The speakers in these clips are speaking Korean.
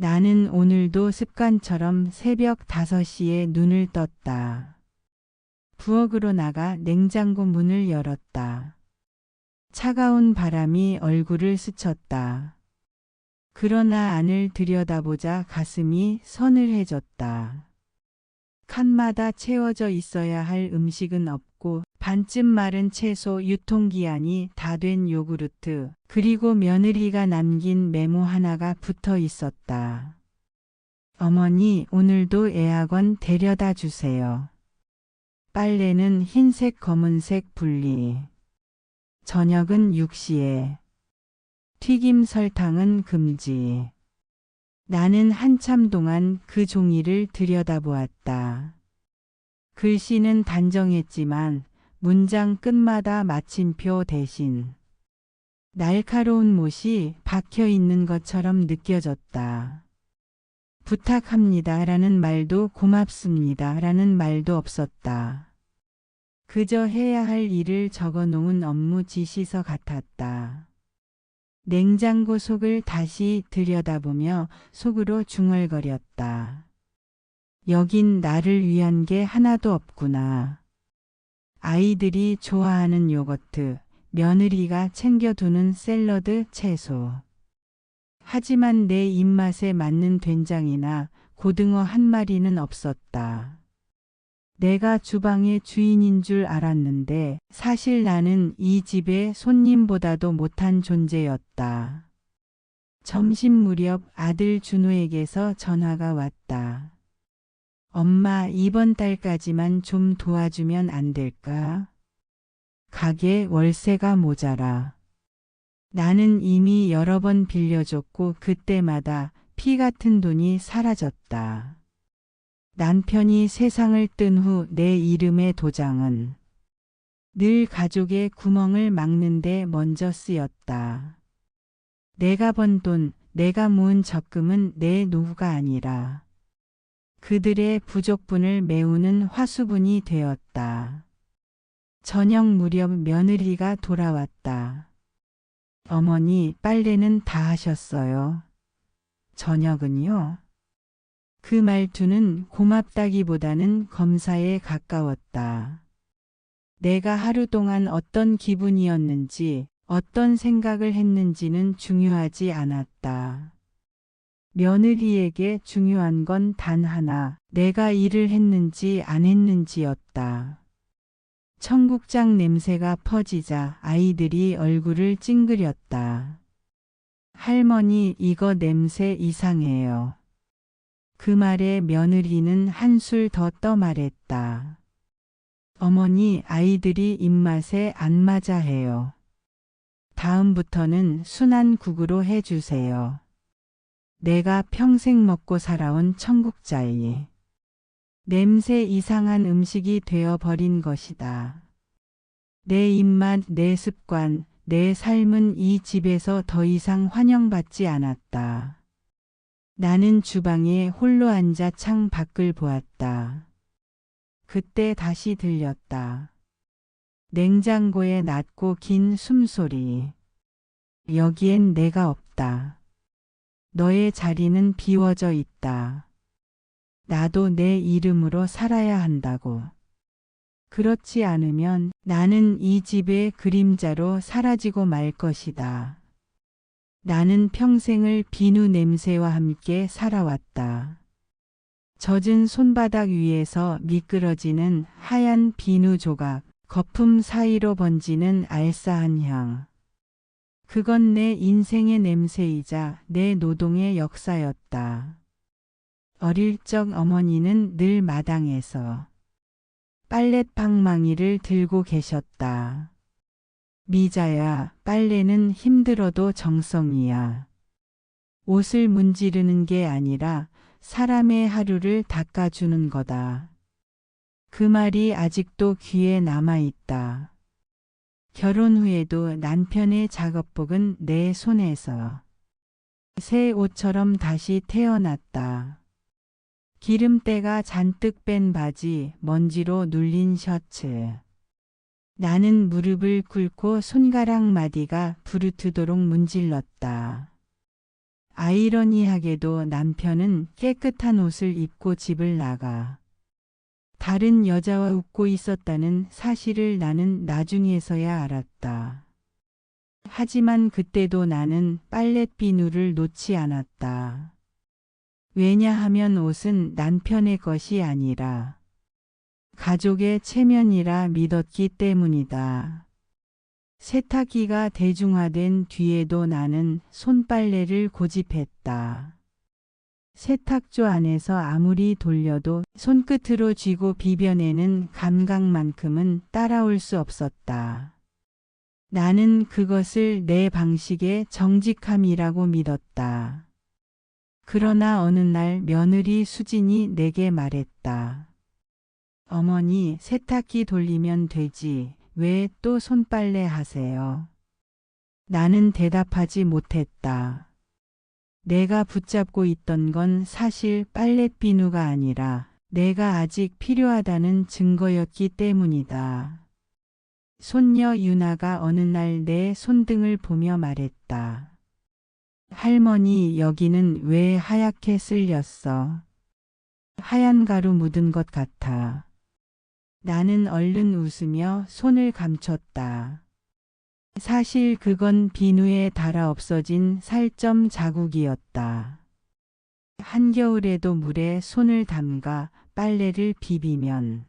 나는 오늘도 습관처럼 새벽 5시에 눈을 떴다. 부엌으로 나가 냉장고 문을 열었다. 차가운 바람이 얼굴을 스쳤다. 그러나 안을 들여다보자 가슴이 서늘해졌다. 칸마다 채워져 있어야 할 음식은 없고 반쯤 마른 채소, 유통기한이 다 된 요구르트, 그리고 며느리가 남긴 메모 하나가 붙어 있었다. 어머니, 오늘도 애학원 데려다 주세요. 빨래는 흰색, 검은색 분리. 저녁은 6시에. 튀김 설탕은 금지. 나는 한참 동안 그 종이를 들여다보았다. 글씨는 단정했지만 문장 끝마다 마침표 대신 날카로운 못이 박혀 있는 것처럼 느껴졌다. 부탁합니다 라는 말도 고맙습니다 라는 말도 없었다. 그저 해야 할 일을 적어놓은 업무 지시서 같았다. 냉장고 속을 다시 들여다보며 속으로 중얼거렸다. 여긴 나를 위한 게 하나도 없구나. 아이들이 좋아하는 요거트, 며느리가 챙겨두는 샐러드, 채소. 하지만 내 입맛에 맞는 된장이나 고등어 한 마리는 없었다. 내가 주방의 주인인 줄 알았는데 사실 나는 이 집의 손님보다도 못한 존재였다. 점심 무렵 아들 준호에게서 전화가 왔다. 엄마, 이번 달까지만 좀 도와주면 안 될까? 가게 월세가 모자라. 나는 이미 여러 번 빌려줬고 그때마다 피 같은 돈이 사라졌다. 남편이 세상을 뜬 후 내 이름의 도장은 늘 가족의 구멍을 막는 데 먼저 쓰였다. 내가 번 돈, 내가 모은 적금은 내 노후가 아니라 그들의 부족분을 메우는 화수분이 되었다. 저녁 무렵 며느리가 돌아왔다. 어머니, 빨래는 다 하셨어요. 저녁은요? 그 말투는 고맙다기보다는 검사에 가까웠다. 내가 하루 동안 어떤 기분이었는지, 어떤 생각을 했는지는 중요하지 않았다. 며느리에게 중요한 건 단 하나, 내가 일을 했는지 안 했는지였다. 청국장 냄새가 퍼지자 아이들이 얼굴을 찡그렸다. 할머니, 이거 냄새 이상해요. 그 말에 며느리는 한술 더 떠 말했다. 어머니, 아이들이 입맛에 안 맞아 해요. 다음부터는 순한 국으로 해주세요. 내가 평생 먹고 살아온 청국장이 냄새 이상한 음식이 되어버린 것이다. 내 입맛, 내 습관, 내 삶은 이 집에서 더 이상 환영받지 않았다. 나는 주방에 홀로 앉아 창 밖을 보았다. 그때 다시 들렸다. 냉장고의 낮고 긴 숨소리. 여기엔 내가 없다. 너의 자리는 비워져 있다. 나도 내 이름으로 살아야 한다고. 그렇지 않으면 나는 이 집의 그림자로 사라지고 말 것이다. 나는 평생을 비누 냄새와 함께 살아왔다. 젖은 손바닥 위에서 미끄러지는 하얀 비누 조각, 거품 사이로 번지는 알싸한 향. 그건 내 인생의 냄새이자 내 노동의 역사였다. 어릴 적 어머니는 늘 마당에서 빨랫방망이를 들고 계셨다. 미자야, 빨래는 힘들어도 정성이야. 옷을 문지르는 게 아니라 사람의 하루를 닦아주는 거다. 그 말이 아직도 귀에 남아있다. 결혼 후에도 남편의 작업복은 내 손에서 새 옷처럼 다시 태어났다. 기름때가 잔뜩 뺀 바지, 먼지로 눌린 셔츠. 나는 무릎을 꿇고 손가락 마디가 부르트도록 문질렀다. 아이러니하게도 남편은 깨끗한 옷을 입고 집을 나가 다른 여자와 웃고 있었다는 사실을 나는 나중에서야 알았다. 하지만 그때도 나는 빨랫 비누를 놓지 않았다. 왜냐하면 옷은 남편의 것이 아니라 가족의 체면이라 믿었기 때문이다. 세탁기가 대중화된 뒤에도 나는 손빨래를 고집했다. 세탁조 안에서 아무리 돌려도 손끝으로 쥐고 비벼내는 감각만큼은 따라올 수 없었다. 나는 그것을 내 방식의 정직함이라고 믿었다. 그러나 어느 날 며느리 수진이 내게 말했다. 어머니, 세탁기 돌리면 되지. 왜 또 손빨래 하세요? 나는 대답하지 못했다. 내가 붙잡고 있던 건 사실 빨랫 비누가 아니라 내가 아직 필요하다는 증거였기 때문이다. 손녀 유나가 어느 날 내 손등을 보며 말했다. 할머니, 여기는 왜 하얗게 쓸렸어? 하얀 가루 묻은 것 같아. 나는 얼른 웃으며 손을 감췄다. 사실 그건 비누에 닳아 없어진 살점 자국이었다. 한겨울에도 물에 손을 담가 빨래를 비비면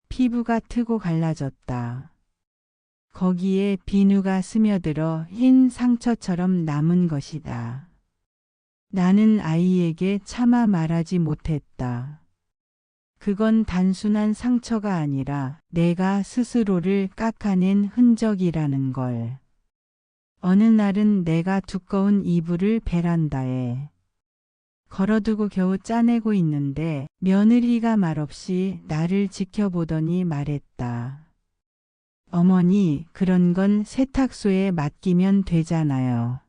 피부가 트고 갈라졌다. 거기에 비누가 스며들어 흰 상처처럼 남은 것이다. 나는 아이에게 차마 말하지 못했다. 그건 단순한 상처가 아니라 내가 스스로를 깎아낸 흔적이라는 걸. 어느 날은 내가 두꺼운 이불을 베란다에 걸어두고 겨우 짜내고 있는데 며느리가 말없이 나를 지켜보더니 말했다. 어머니, 그런 건 세탁소에 맡기면 되잖아요.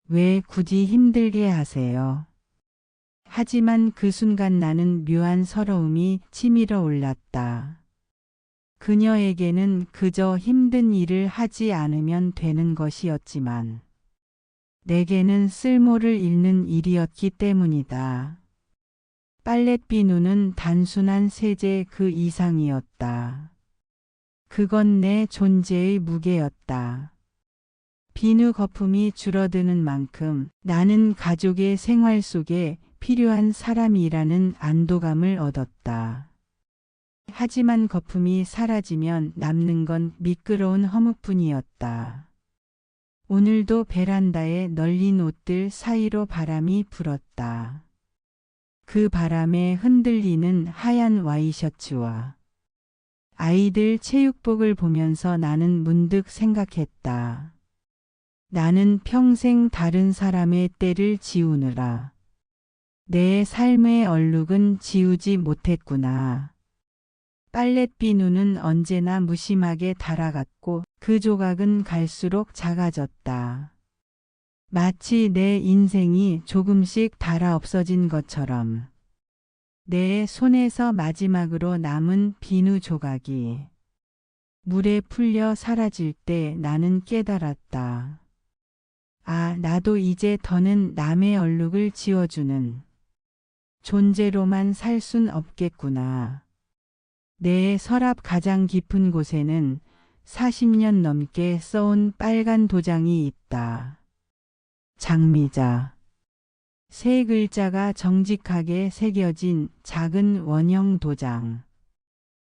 왜 굳이 힘들게 하세요? 하지만 그 순간 나는 묘한 서러움이 치밀어 올랐다. 그녀에게는 그저 힘든 일을 하지 않으면 되는 것이었지만 내게는 쓸모를 잃는 일이었기 때문이다. 빨랫 비누는 단순한 세제 그 이상이었다. 그건 내 존재의 무게였다. 비누 거품이 줄어드는 만큼 나는 가족의 생활 속에 필요한 사람이라는 안도감을 얻었다. 하지만 거품이 사라지면 남는 건 미끄러운 허무뿐이었다. 오늘도 베란다에 널린 옷들 사이로 바람이 불었다. 그 바람에 흔들리는 하얀 와이셔츠와 아이들 체육복을 보면서 나는 문득 생각했다. 나는 평생 다른 사람의 때를 지우느라 내 삶의 얼룩은 지우지 못했구나. 빨랫 비누는 언제나 무심하게 달아갔고 그 조각은 갈수록 작아졌다. 마치 내 인생이 조금씩 닳아 없어진 것처럼 내 손에서 마지막으로 남은 비누 조각이 물에 풀려 사라질 때 나는 깨달았다. 아, 나도 이제 더는 남의 얼룩을 지워주는 존재로만 살 순 없겠구나. 내 서랍 가장 깊은 곳에는 40년 넘게 써온 빨간 도장이 있다. 장미자. 세 글자가 정직하게 새겨진 작은 원형 도장.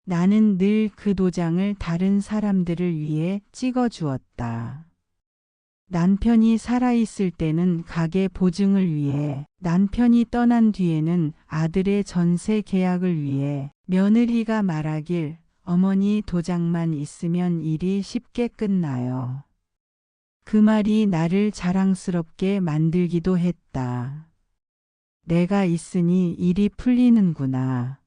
나는 늘 그 도장을 다른 사람들을 위해 찍어 주었다. 남편이 살아있을 때는 가게 보증을 위해, 남편이 떠난 뒤에는 아들의 전세 계약을 위해 며느리가 말하길 어머니 도장만 있으면 일이 쉽게 끝나요. 그 말이 나를 자랑스럽게 만들기도 했다. 내가 있으니 일이 풀리는구나.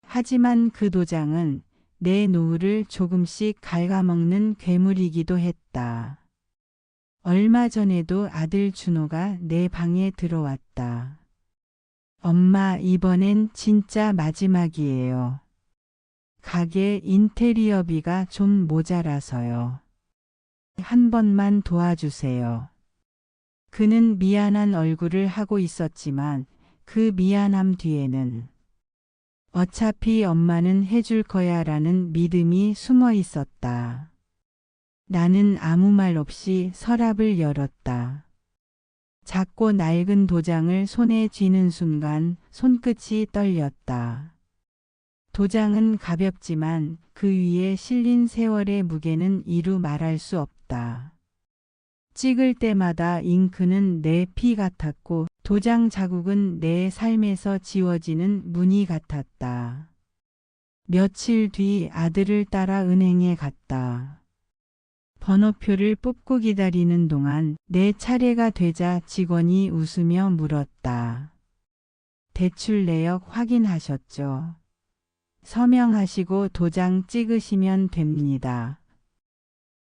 하지만 그 도장은 내 노후를 조금씩 갉아먹는 괴물이기도 했다. 얼마 전에도 아들 준호가 내 방에 들어왔다. 엄마, 이번엔 진짜 마지막이에요. 가게 인테리어비가 좀 모자라서요. 한 번만 도와주세요. 그는 미안한 얼굴을 하고 있었지만 그 미안함 뒤에는 어차피 엄마는 해줄 거야 라는 믿음이 숨어 있었다. 나는 아무 말 없이 서랍을 열었다. 작고 낡은 도장을 손에 쥐는 순간 손끝이 떨렸다. 도장은 가볍지만 그 위에 실린 세월의 무게는 이루 말할 수 없다. 찍을 때마다 잉크는 내 피 같았고 도장 자국은 내 삶에서 지워지는 무늬 같았다. 며칠 뒤 아들을 따라 은행에 갔다. 번호표를 뽑고 기다리는 동안 내 차례가 되자 직원이 웃으며 물었다. 대출 내역 확인하셨죠? 서명하시고 도장 찍으시면 됩니다.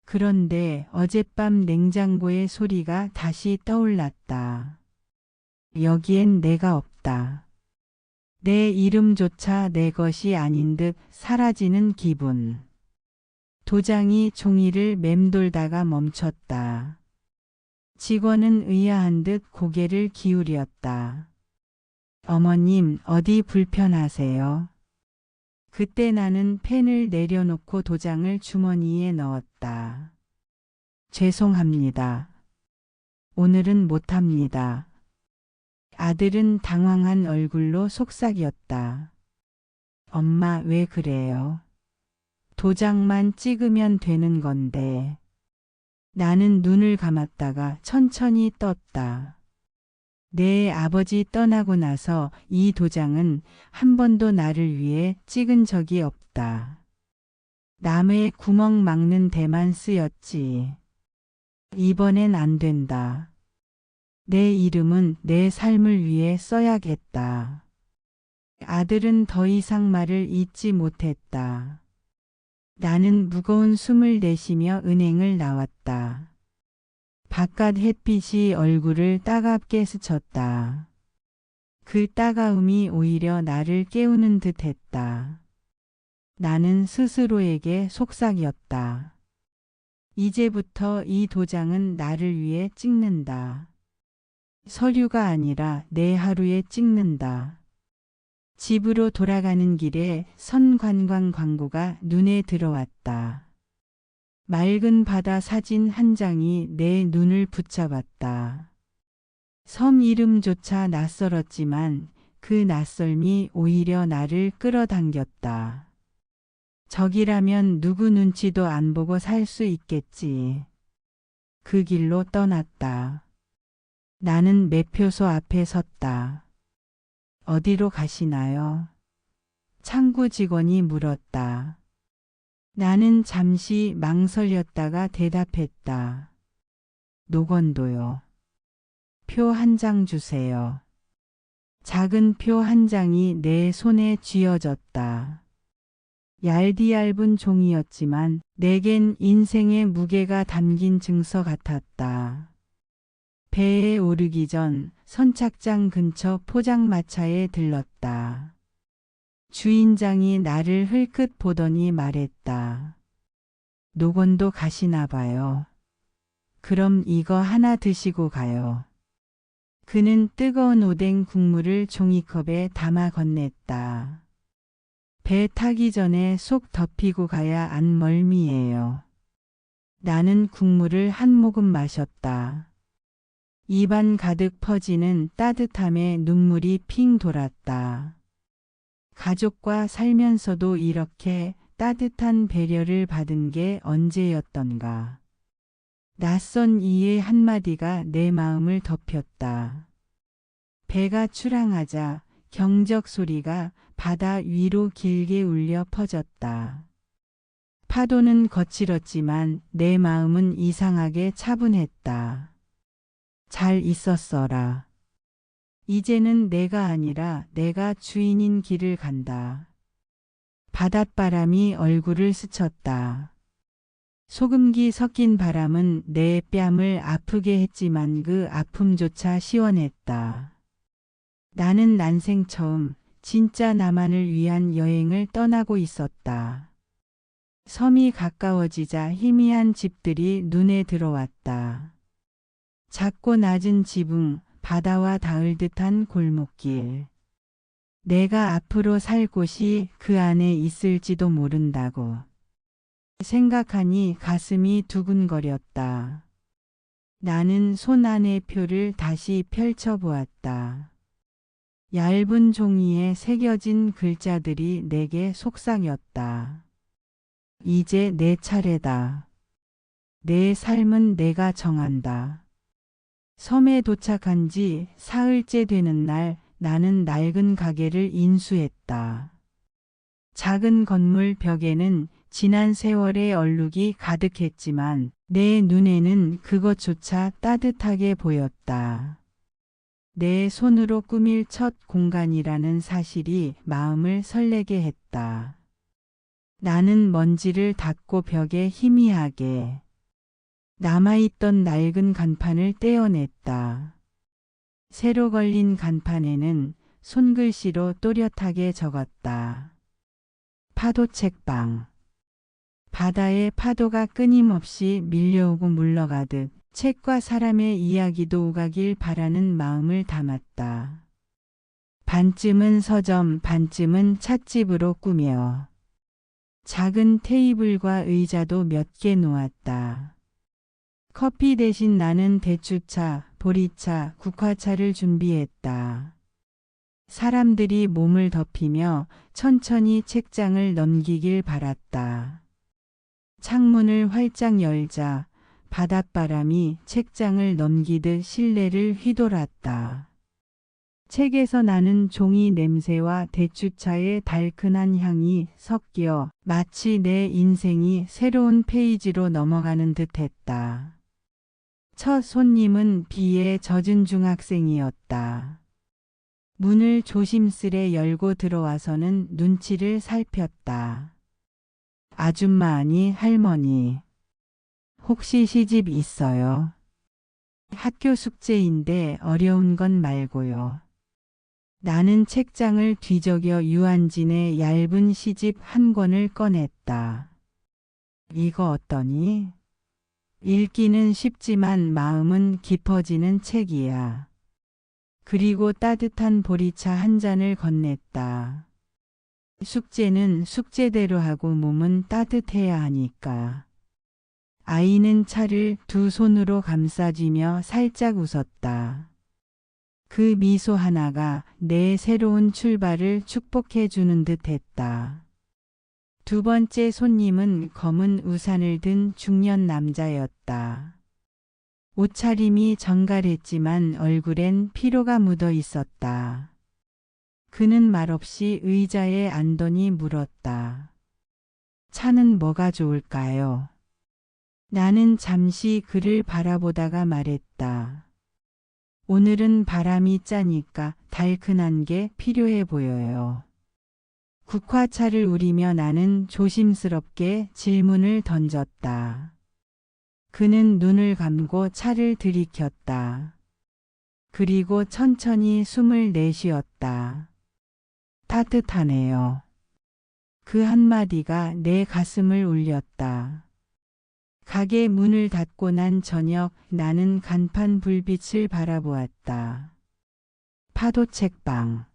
그런데 어젯밤 냉장고의 소리가 다시 떠올랐다. 여기엔 내가 없다. 내 이름조차 내 것이 아닌 듯 사라지는 기분. 도장이 종이를 맴돌다가 멈췄다. 직원은 의아한 듯 고개를 기울였다. 어머님, 어디 불편하세요? 그때 나는 펜을 내려놓고 도장을 주머니에 넣었다. 죄송합니다. 오늘은 못합니다. 아들은 당황한 얼굴로 속삭였다. 엄마, 왜 그래요? 도장만 찍으면 되는 건데. 나는 눈을 감았다가 천천히 떴다. 내 아버지 떠나고 나서 이 도장은 한 번도 나를 위해 찍은 적이 없다. 남의 구멍 막는 데만 쓰였지. 이번엔 안 된다. 내 이름은 내 삶을 위해 써야겠다. 아들은 더 이상 말을 잇지 못했다. 나는 무거운 숨을 내쉬며 은행을 나왔다. 바깥 햇빛이 얼굴을 따갑게 스쳤다. 그 따가움이 오히려 나를 깨우는 듯 했다. 나는 스스로에게 속삭였다. 이제부터 이 도장은 나를 위해 찍는다. 서류가 아니라 내 하루에 찍는다. 집으로 돌아가는 길에 선관광 광고가 눈에 들어왔다. 맑은 바다 사진 한 장이 내 눈을 붙잡았다. 섬 이름조차 낯설었지만 그 낯설미 오히려 나를 끌어당겼다. 저기라면 누구 눈치도 안 보고 살 수 있겠지. 그 길로 떠났다. 나는 매표소 앞에 섰다. 어디로 가시나요? 창구 직원이 물었다. 나는 잠시 망설였다가 대답했다. 노건도요. 표 한 장 주세요. 작은 표 한 장이 내 손에 쥐어졌다. 얇디얇은 종이였지만 내겐 인생의 무게가 담긴 증서 같았다. 배에 오르기 전 선착장 근처 포장마차에 들렀다. 주인장이 나를 흘끗 보더니 말했다. 노건도 가시나 봐요. 그럼 이거 하나 드시고 가요. 그는 뜨거운 오뎅 국물을 종이컵에 담아 건넸다. 배 타기 전에 속 덮이고 가야 안 멀미예요. 나는 국물을 한 모금 마셨다. 입안 가득 퍼지는 따뜻함에 눈물이 핑 돌았다. 가족과 살면서도 이렇게 따뜻한 배려를 받은 게 언제였던가. 낯선 이의 한마디가 내 마음을 덮였다. 배가 출항하자 경적 소리가 바다 위로 길게 울려 퍼졌다. 파도는 거칠었지만 내 마음은 이상하게 차분했다. 잘 있었어라. 이제는 내가 아니라 내가 주인인 길을 간다. 바닷바람이 얼굴을 스쳤다. 소금기 섞인 바람은 내 뺨을 아프게 했지만 그 아픔조차 시원했다. 나는 난생 처음 진짜 나만을 위한 여행을 떠나고 있었다. 섬이 가까워지자 희미한 집들이 눈에 들어왔다. 작고 낮은 지붕, 바다와 닿을 듯한 골목길. 내가 앞으로 살 곳이 그 안에 있을지도 모른다고 생각하니 가슴이 두근거렸다. 나는 손 안의 표를 다시 펼쳐보았다. 얇은 종이에 새겨진 글자들이 내게 속삭였다. 이제 내 차례다. 내 삶은 내가 정한다. 섬에 도착한 지 사흘째 되는 날 나는 낡은 가게를 인수했다. 작은 건물 벽에는 지난 세월의 얼룩이 가득했지만 내 눈에는 그것조차 따뜻하게 보였다. 내 손으로 꾸밀 첫 공간이라는 사실이 마음을 설레게 했다. 나는 먼지를 닦고 벽에 희미하게 남아있던 낡은 간판을 떼어냈다. 새로 걸린 간판에는 손글씨로 또렷하게 적었다. 파도 책방. 바다의 파도가 끊임없이 밀려오고 물러가듯 책과 사람의 이야기도 오가길 바라는 마음을 담았다. 반쯤은 서점, 반쯤은 찻집으로 꾸며 작은 테이블과 의자도 몇 개 놓았다. 커피 대신 나는 대추차, 보리차, 국화차를 준비했다. 사람들이 몸을 덮이며 천천히 책장을 넘기길 바랐다. 창문을 활짝 열자 바닷바람이 책장을 넘기듯 실내를 휘돌았다. 책에서 나는 종이 냄새와 대추차의 달큰한 향이 섞여 마치 내 인생이 새로운 페이지로 넘어가는 듯했다. 첫 손님은 비에 젖은 중학생이었다. 문을 조심스레 열고 들어와서는 눈치를 살폈다. 아줌마 아니 할머니. 혹시 시집 있어요? 학교 숙제인데 어려운 건 말고요. 나는 책장을 뒤적여 유한진의 얇은 시집 한 권을 꺼냈다. 이거 어떠니? 읽기는 쉽지만 마음은 깊어지는 책이야. 그리고 따뜻한 보리차 한 잔을 건넸다. 숙제는 숙제대로 하고 몸은 따뜻해야 하니까. 아이는 차를 두 손으로 감싸쥐며 살짝 웃었다. 그 미소 하나가 내 새로운 출발을 축복해 주는 듯 했다. 두 번째 손님은 검은 우산을 든 중년 남자였다. 옷차림이 정갈했지만 얼굴엔 피로가 묻어 있었다. 그는 말없이 의자에 앉더니 물었다. 차는 뭐가 좋을까요? 나는 잠시 그를 바라보다가 말했다. 오늘은 바람이 짜니까 달큰한 게 필요해 보여요. 국화차를 우리며 나는 조심스럽게 질문을 던졌다. 그는 눈을 감고 차를 들이켰다. 그리고 천천히 숨을 내쉬었다. 따뜻하네요. 그 한마디가 내 가슴을 울렸다. 가게 문을 닫고 난 저녁 나는 간판 불빛을 바라보았다. 파도 책방.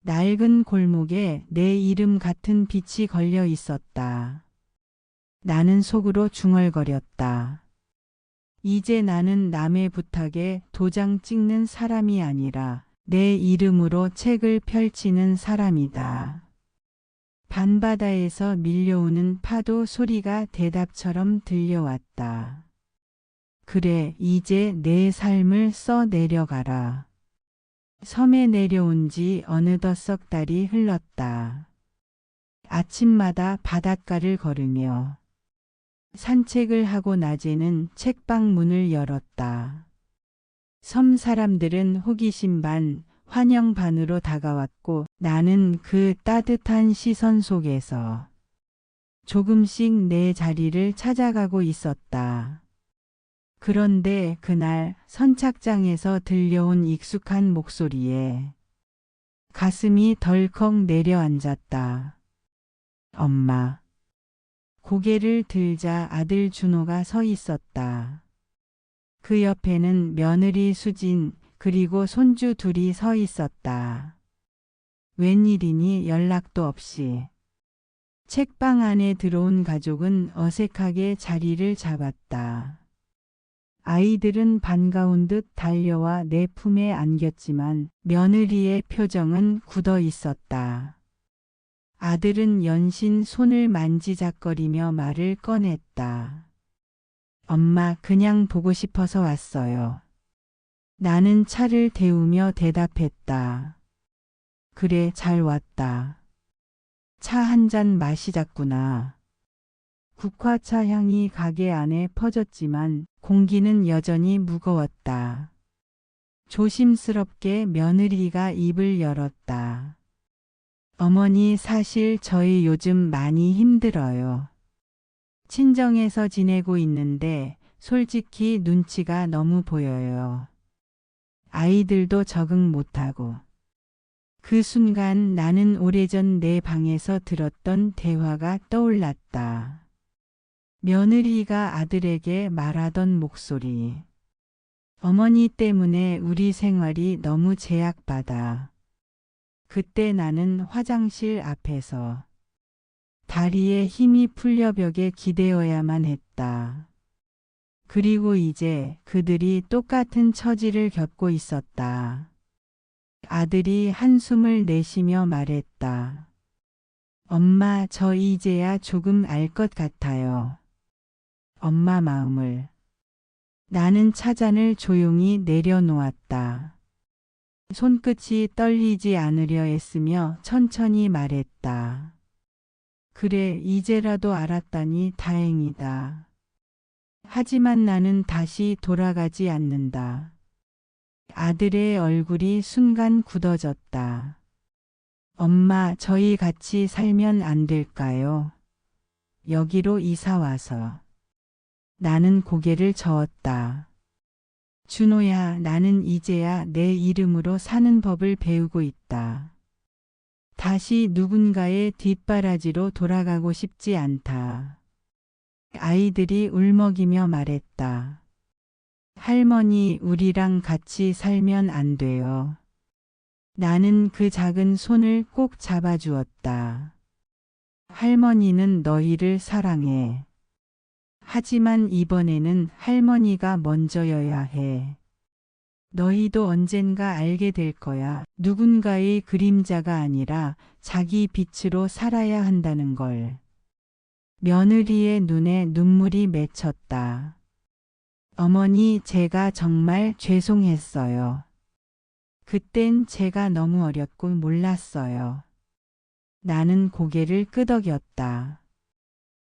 낡은 골목에 내 이름 같은 빛이 걸려 있었다. 나는 속으로 중얼거렸다. 이제 나는 남의 부탁에 도장 찍는 사람이 아니라 내 이름으로 책을 펼치는 사람이다. 밤바다에서 밀려오는 파도 소리가 대답처럼 들려왔다. 그래, 이제 내 삶을 써 내려가라. 섬에 내려온 지 어느덧 석 달이 흘렀다. 아침마다 바닷가를 걸으며 산책을 하고 낮에는 책방 문을 열었다. 섬 사람들은 호기심 반, 환영 반으로 다가왔고 나는 그 따뜻한 시선 속에서 조금씩 내 자리를 찾아가고 있었다. 그런데 그날 선착장에서 들려온 익숙한 목소리에 가슴이 덜컥 내려앉았다. 엄마. 고개를 들자 아들 준호가 서 있었다. 그 옆에는 며느리 수진 그리고 손주 둘이 서 있었다. 웬일이니 연락도 없이. 책방 안에 들어온 가족은 어색하게 자리를 잡았다. 아이들은 반가운 듯 달려와 내 품에 안겼지만 며느리의 표정은 굳어 있었다. 아들은 연신 손을 만지작거리며 말을 꺼냈다. 엄마, 그냥 보고 싶어서 왔어요. 나는 차를 데우며 대답했다. 그래, 잘 왔다. 차 한 잔 마시자꾸나. 국화차 향이 가게 안에 퍼졌지만 공기는 여전히 무거웠다. 조심스럽게 며느리가 입을 열었다. 어머니, 사실 저희 요즘 많이 힘들어요. 친정에서 지내고 있는데 솔직히 눈치가 너무 보여요. 아이들도 적응 못하고. 그 순간 나는 오래전 내 방에서 들었던 대화가 떠올랐다. 며느리가 아들에게 말하던 목소리. 어머니 때문에 우리 생활이 너무 제약받아. 그때 나는 화장실 앞에서 다리에 힘이 풀려 벽에 기대어야만 했다. 그리고 이제 그들이 똑같은 처지를 겪고 있었다. 아들이 한숨을 내쉬며 말했다. 엄마, 저 이제야 조금 알 것 같아요. 엄마 마음을. 나는 차잔을 조용히 내려놓았다. 손끝이 떨리지 않으려 애쓰며 천천히 말했다. 그래, 이제라도 알았다니 다행이다. 하지만 나는 다시 돌아가지 않는다. 아들의 얼굴이 순간 굳어졌다. 엄마, 저희 같이 살면 안 될까요? 여기로 이사 와서. 나는 고개를 저었다. 준호야, 나는 이제야 내 이름으로 사는 법을 배우고 있다. 다시 누군가의 뒷바라지로 돌아가고 싶지 않다. 아이들이 울먹이며 말했다. 할머니, 우리랑 같이 살면 안 돼요. 나는 그 작은 손을 꼭 잡아주었다. 할머니는 너희를 사랑해. 하지만 이번에는 할머니가 먼저여야 해. 너희도 언젠가 알게 될 거야. 누군가의 그림자가 아니라 자기 빛으로 살아야 한다는 걸. 며느리의 눈에 눈물이 맺혔다. 어머니, 제가 정말 죄송했어요. 그땐 제가 너무 어렸고 몰랐어요. 나는 고개를 끄덕였다.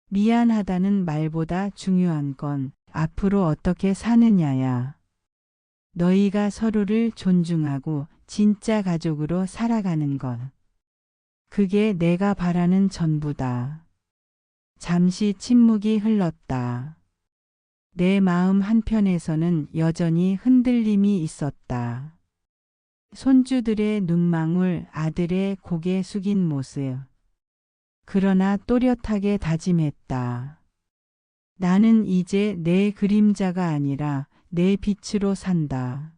미안하다는 말보다 중요한 건 앞으로 어떻게 사느냐야. 너희가 서로를 존중하고 진짜 가족으로 살아가는 것. 그게 내가 바라는 전부다. 잠시 침묵이 흘렀다. 내 마음 한편에서는 여전히 흔들림이 있었다. 손주들의 눈망울, 아들의 고개 숙인 모습. 그러나 또렷하게 다짐했다. 나는 이제 내 그림자가 아니라 내 빛으로 산다.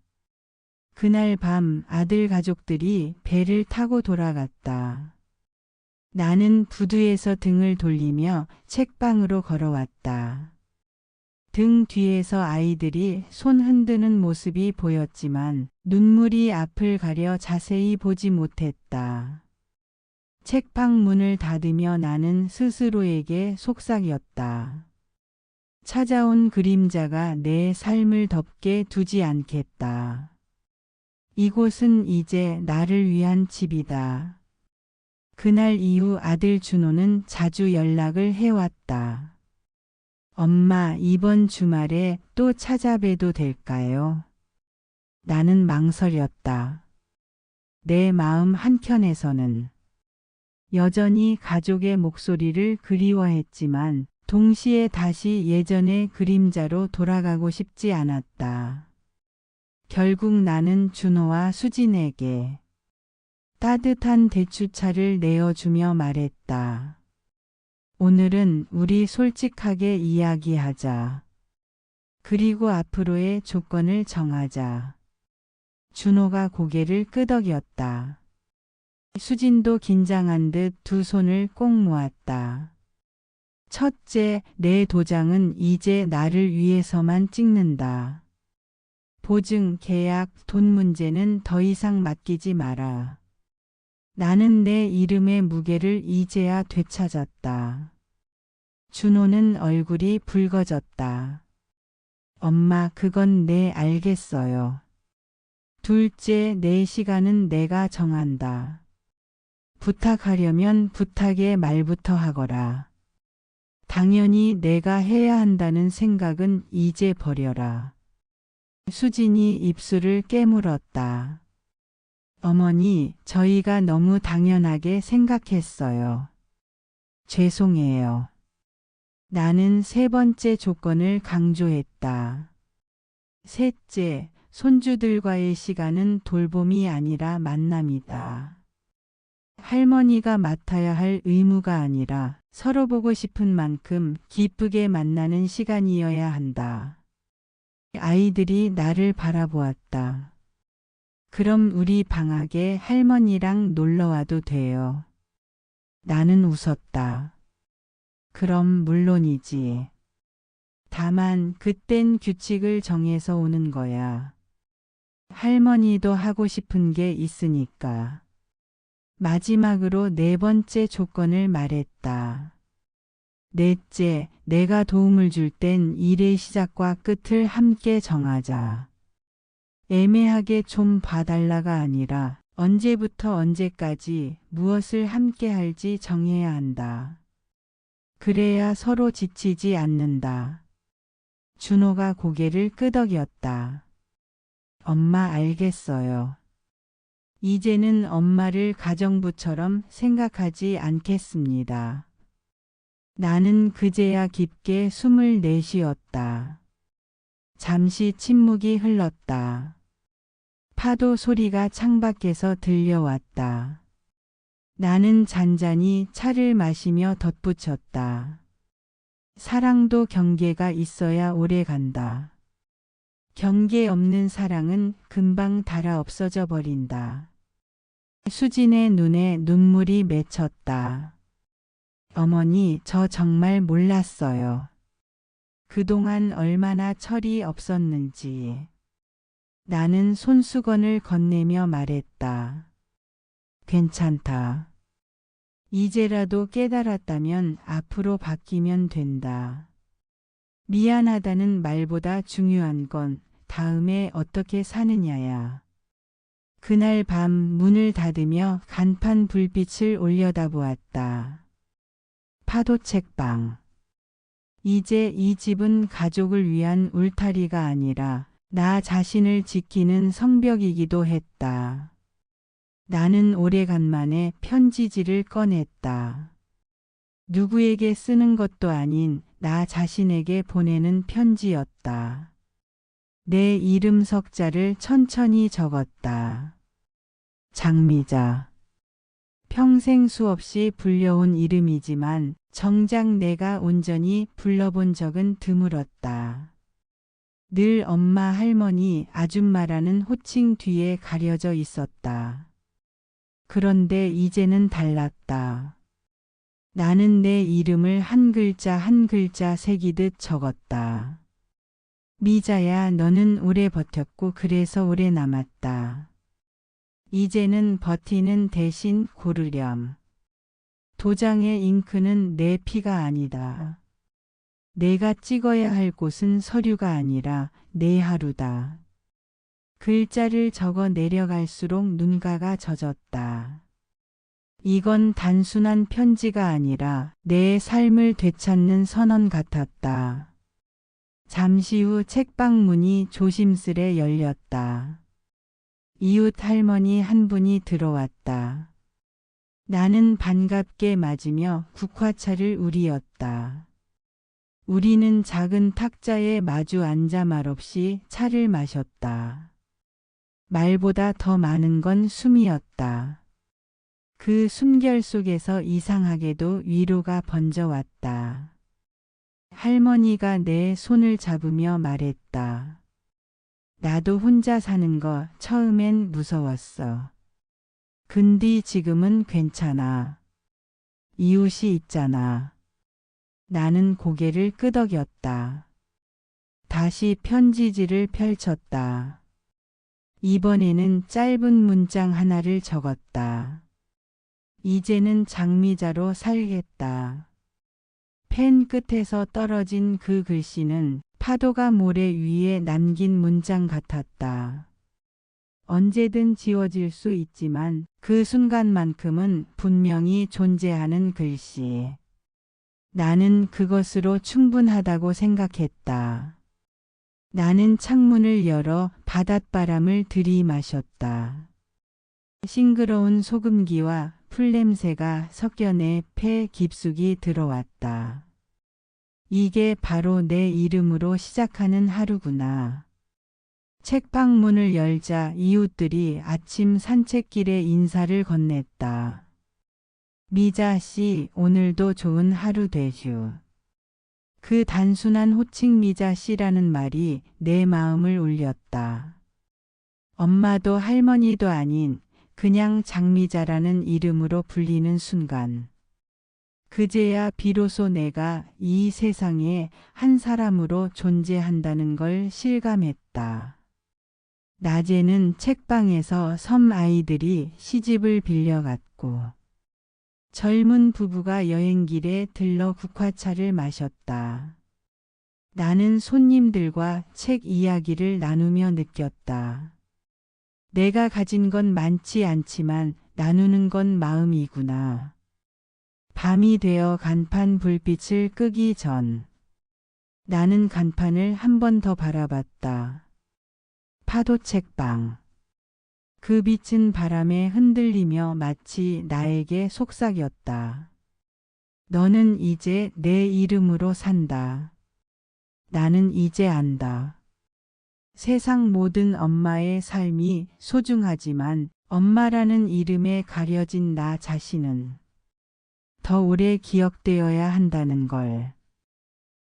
그날 밤 아들 가족들이 배를 타고 돌아갔다. 나는 부두에서 등을 돌리며 책방으로 걸어왔다. 등 뒤에서 아이들이 손 흔드는 모습이 보였지만 눈물이 앞을 가려 자세히 보지 못했다. 책방 문을 닫으며 나는 스스로에게 속삭였다. 찾아온 그림자가 내 삶을 덮게 두지 않겠다. 이곳은 이제 나를 위한 집이다. 그날 이후 아들 준호는 자주 연락을 해왔다. 엄마, 이번 주말에 또 찾아뵈도 될까요? 나는 망설였다. 내 마음 한켠에서는 여전히 가족의 목소리를 그리워했지만 동시에 다시 예전의 그림자로 돌아가고 싶지 않았다. 결국 나는 준호와 수진에게 따뜻한 대추차를 내어주며 말했다. 오늘은 우리 솔직하게 이야기하자. 그리고 앞으로의 조건을 정하자. 준호가 고개를 끄덕였다. 수진도 긴장한 듯 두 손을 꼭 모았다. 첫째, 내 도장은 이제 나를 위해서만 찍는다. 보증, 계약, 돈 문제는 더 이상 맡기지 마라. 나는 내 이름의 무게를 이제야 되찾았다. 준호는 얼굴이 붉어졌다. 엄마, 그건 네, 알겠어요. 둘째, 내 시간은 내가 정한다. 부탁하려면 부탁의 말부터 하거라. 당연히 내가 해야 한다는 생각은 이제 버려라. 수진이 입술을 깨물었다. 어머니, 저희가 너무 당연하게 생각했어요. 죄송해요. 나는 세 번째 조건을 강조했다. 셋째, 손주들과의 시간은 돌봄이 아니라 만남이다. 할머니가 맡아야 할 의무가 아니라 서로 보고 싶은 만큼 기쁘게 만나는 시간이어야 한다. 아이들이 나를 바라보았다. 그럼 우리 방학에 할머니랑 놀러 와도 돼요. 나는 웃었다. 그럼 물론이지. 다만 그땐 규칙을 정해서 오는 거야. 할머니도 하고 싶은 게 있으니까. 마지막으로 네 번째 조건을 말했다. 넷째, 내가 도움을 줄 땐 일의 시작과 끝을 함께 정하자. 애매하게 좀 봐달라가 아니라 언제부터 언제까지 무엇을 함께 할지 정해야 한다. 그래야 서로 지치지 않는다. 준호가 고개를 끄덕였다. 엄마, 알겠어요. 이제는 엄마를 가정부처럼 생각하지 않겠습니다. 나는 그제야 깊게 숨을 내쉬었다. 잠시 침묵이 흘렀다. 파도 소리가 창밖에서 들려왔다. 나는 잔잔히 차를 마시며 덧붙였다. 사랑도 경계가 있어야 오래 간다. 경계 없는 사랑은 금방 닳아 없어져 버린다. 수진의 눈에 눈물이 맺혔다. 어머니, 저 정말 몰랐어요. 그동안 얼마나 철이 없었는지. 나는 손수건을 건네며 말했다. 괜찮다. 이제라도 깨달았다면 앞으로 바뀌면 된다. 미안하다는 말보다 중요한 건 다음에 어떻게 사느냐야. 그날 밤 문을 닫으며 간판 불빛을 올려다보았다. 파도 책방. 이제 이 집은 가족을 위한 울타리가 아니라 나 자신을 지키는 성벽이기도 했다. 나는 오래간만에 편지지를 꺼냈다. 누구에게 쓰는 것도 아닌 나 자신에게 보내는 편지였다. 내 이름 석자를 천천히 적었다. 장미자. 평생 수없이 불려온 이름이지만 정작 내가 온전히 불러본 적은 드물었다. 늘 엄마, 할머니, 아줌마라는 호칭 뒤에 가려져 있었다. 그런데 이제는 달랐다. 나는 내 이름을 한 글자 한 글자 새기듯 적었다. 미자야, 너는 오래 버텼고 그래서 오래 남았다. 이제는 버티는 대신 고르렴. 도장의 잉크는 내 피가 아니다. 내가 찍어야 할 곳은 서류가 아니라 내 하루다. 글자를 적어 내려갈수록 눈가가 젖었다. 이건 단순한 편지가 아니라 내 삶을 되찾는 선언 같았다. 잠시 후 책방 문이 조심스레 열렸다. 이웃 할머니 한 분이 들어왔다. 나는 반갑게 맞으며 국화차를 우리었다. 우리는 작은 탁자에 마주 앉아 말없이 차를 마셨다. 말보다 더 많은 건 숨이었다. 그 숨결 속에서 이상하게도 위로가 번져왔다. 할머니가 내 손을 잡으며 말했다. 나도 혼자 사는 거 처음엔 무서웠어. 근데 지금은 괜찮아. 이웃이 있잖아. 나는 고개를 끄덕였다. 다시 편지지를 펼쳤다. 이번에는 짧은 문장 하나를 적었다. 이제는 장미자로 살겠다. 펜 끝에서 떨어진 그 글씨는 파도가 모래 위에 남긴 문장 같았다. 언제든 지워질 수 있지만 그 순간만큼은 분명히 존재하는 글씨. 나는 그것으로 충분하다고 생각했다. 나는 창문을 열어 바닷바람을 들이마셨다. 싱그러운 소금기와 풀냄새가 섞여 내 폐 깊숙이 들어왔다. 이게 바로 내 이름으로 시작하는 하루구나. 책방 문을 열자 이웃들이 아침 산책길에 인사를 건넸다. 미자 씨, 오늘도 좋은 하루 되슈. 그 단순한 호칭 미자 씨라는 말이 내 마음을 울렸다. 엄마도 할머니도 아닌 그냥 장미자라는 이름으로 불리는 순간. 그제야 비로소 내가 이 세상에 한 사람으로 존재한다는 걸 실감했다. 낮에는 책방에서 섬 아이들이 시집을 빌려갔고 젊은 부부가 여행길에 들러 국화차를 마셨다. 나는 손님들과 책 이야기를 나누며 느꼈다. 내가 가진 건 많지 않지만 나누는 건 마음이구나. 밤이 되어 간판 불빛을 끄기 전 나는 간판을 한 번 더 바라봤다. 파도 책방. 그 빛은 바람에 흔들리며 마치 나에게 속삭였다. 너는 이제 내 이름으로 산다. 나는 이제 안다. 세상 모든 엄마의 삶이 소중하지만 엄마라는 이름에 가려진 나 자신은 더 오래 기억되어야 한다는 걸.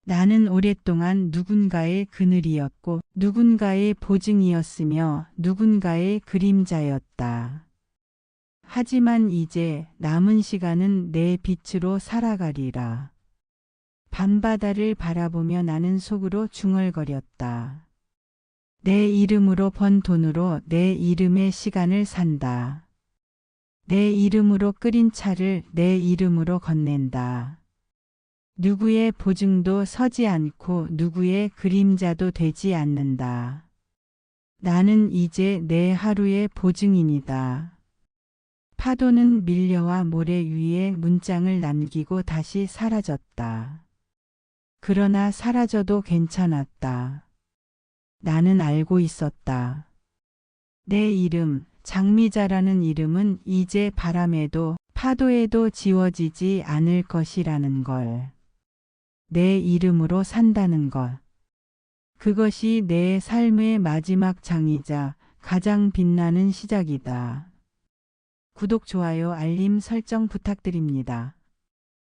나는 오랫동안 누군가의 그늘이었고 누군가의 보증이었으며 누군가의 그림자였다. 하지만 이제 남은 시간은 내 빛으로 살아가리라. 밤바다를 바라보며 나는 속으로 중얼거렸다. 내 이름으로 번 돈으로 내 이름의 시간을 산다. 내 이름으로 끓인 차를 내 이름으로 건넨다. 누구의 보증도 서지 않고 누구의 그림자도 되지 않는다. 나는 이제 내 하루의 보증인이다. 파도는 밀려와 모래 위에 문장을 남기고 다시 사라졌다. 그러나 사라져도 괜찮았다. 나는 알고 있었다. 내 이름, 장미자라는 이름은 이제 바람에도 파도에도 지워지지 않을 것이라는 걸. 내 이름으로 산다는 것. 그것이 내 삶의 마지막 장이자 가장 빛나는 시작이다. 구독, 좋아요, 알림 설정 부탁드립니다.